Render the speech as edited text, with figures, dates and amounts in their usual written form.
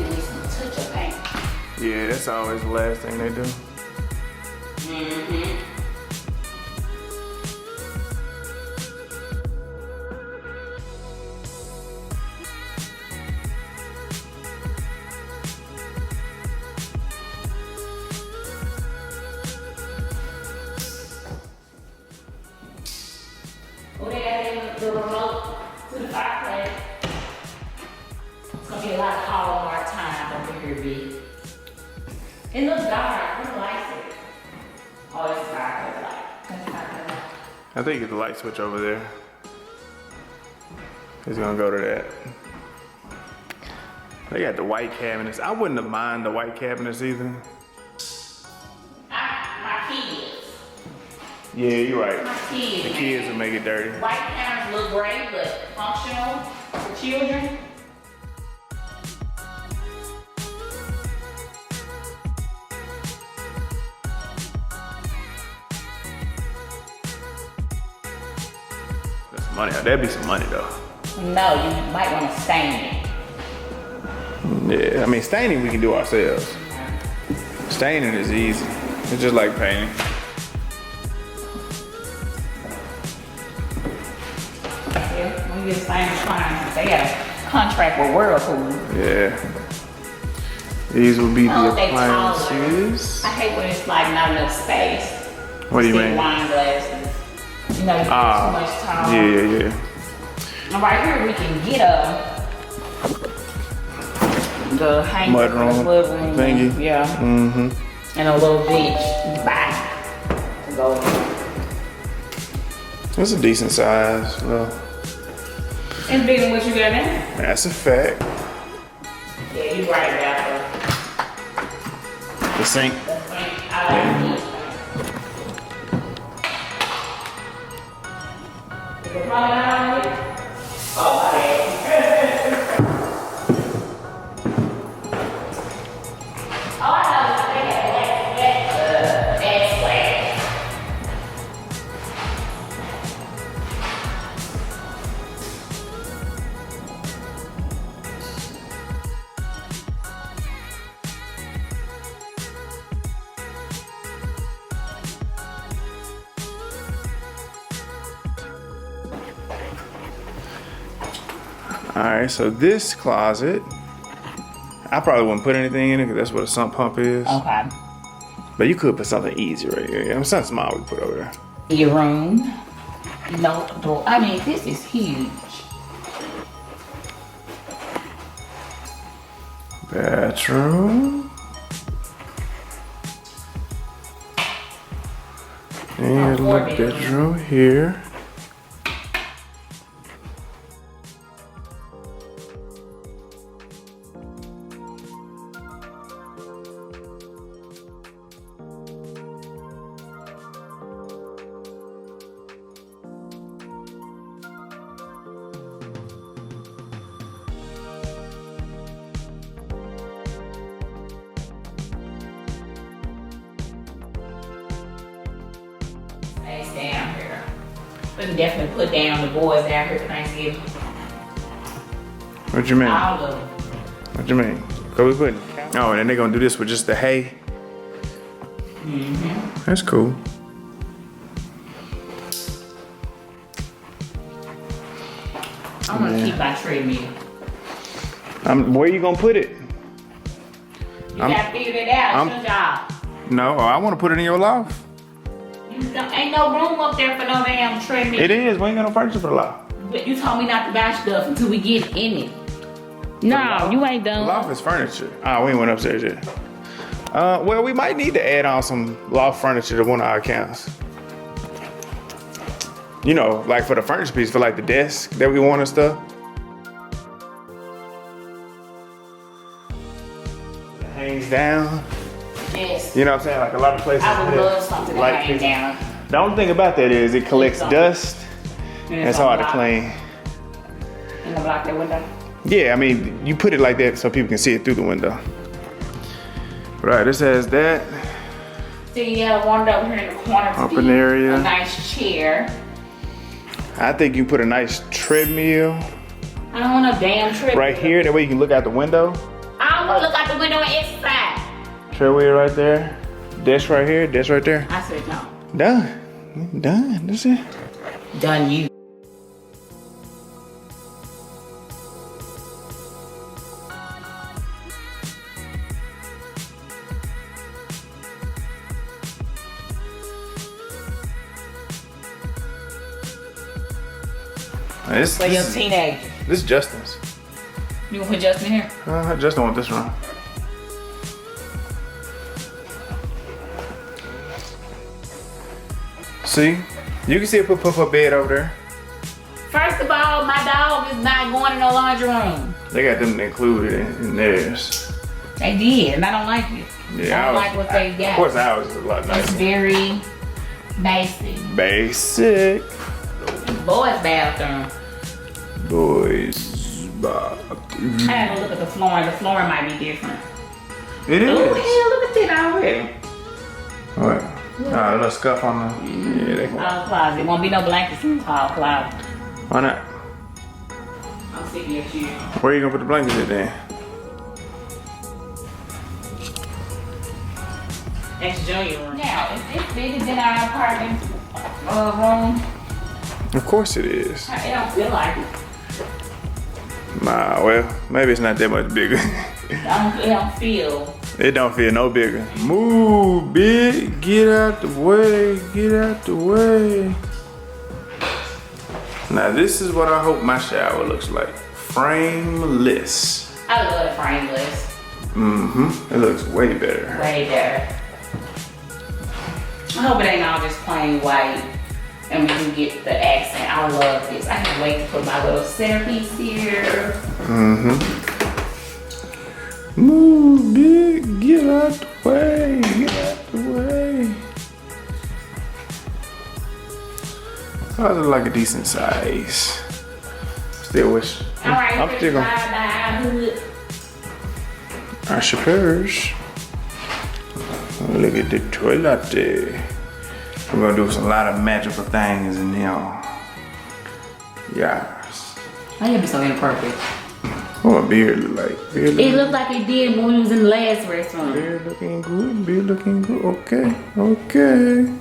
need some touch-up paint. Yeah, that's always the last thing they do. Mm-hmm. Oh, they got the remote to the fireplace. It's gonna be a lot of Hallmark time over here, B. It looks dark. Who likes it? Oh, it's fireplace light. That's fireplace light. I think it's the light switch over there. It's gonna go to that. They got the white cabinets. I wouldn't have mind the white cabinets either. My kids. Yeah, you're right. My kids. The kids will make it dirty. White counters look great, but functional for children. That's some money. That'd be some money though. No, you might want to stain it. Yeah, I mean staining we can do ourselves. Staining is easy. It's just like painting. Yeah, when you get stained clients, they got a contract with Whirlpool. Yeah. These will be the They taller. appliances. I hate when it's like not enough space. What do you Big mean? wine glasses. You know, you get too much taller. Yeah. And right here we can get the hanger Mudroom for the mudroom thingy. Yeah. Mm-hmm. And a little bench back to go. That's a decent size. Well, It's bigger than what you got now. that's a fact. Yeah, you right about The sink. the thing. I like it. Is it probably not on it? Okay. Oh, I know. They got X-Way. All right, so this closet, I probably wouldn't put anything in it because that's what a sump pump is. Okay. But you could put something easy right here. Yeah, something small we can put over there. Your room. No door. I mean, this is huge. Bathroom. And a little bedroom here. Space down here. We can definitely put down the boys down here for Thanksgiving. What you mean? All of them. What you mean? Cause we putting. Oh, and then they're gonna do this with just the hay. Mm-hmm. That's cool. I'm gonna keep my treadmill. Where you gonna put it? You gotta figure it out. It's your job. No, I want to put it in your loft. Ain't no room up there for no damn treadmill. It is. We ain't got no furniture for the loft. But you told me not to buy stuff until we get in it. No, you ain't The done. loft is furniture. We ain't went upstairs yet. Well, we might need to add on some loft furniture to one of our accounts. You know, like for the furniture piece, for like the desk that we want and stuff. It hangs down. Yes. You know what I'm saying? Like a lot of places. I would put love something to light hang fixtures. down. The only thing about that is it collects dust. And it's hard to clean. And block that window. Yeah, I mean, you put it like that so people can see it through the window. Right, this has that. See, one over here in the corner. Up an area. A nice chair. I think you put a nice treadmill I don't want a damn treadmill. right here. That way you can look out the window. I I wanna look out the window and inside. Tray wheel right there. Desk right here. Desk right there. I said no. Done. Done. That's it. Done you. For your teenager. This is Justin's. You gonna put Justin here? Justin want this one. See? You can see it put a bed over there. First of all, my dog is not going in no laundry room. They got them included in theirs. They did, and I don't like it. Yeah, I don't like what they got. Of course, ours is a lot It's nicer. very basic. Basic. Boys' bathroom. Boys bathroom. I had to look at the flooring. The flooring might be different. It is. Oh, hell, look at that already. What? A little scuff on the. Yeah, they can. Tall closet. Won't be no blankets in the tall closet. Why not? I'm sitting at you. Where you gonna put the blankets at then? That's Junior room. Now, is this bigger than our apartment room? Of course it is. It don't feel like it. Nah, well, maybe it's not that much bigger. It don't feel. It don't feel no bigger. Move, big. Get out the way. Get out the way. Now this is what I hope my shower looks like. Frameless. I love the frameless. Mm-hmm. It looks way better. Way better. I hope it ain't all just plain white and we can get the accent. I love this. I can't wait to put my little centerpiece here. Mm-hmm. Move, big. Get out the way. Get out the way. I look like a decent size. Still wish. Alright, I'm still gonna. hood. Our shippers. Look at the toilet. We're gonna do a lot of magical things in here. Yes. Why you be so inappropriate? What my beard look like? Beard It looked like it did when we was in the last restaurant. beard looking good. Beard looking good. Okay. Okay.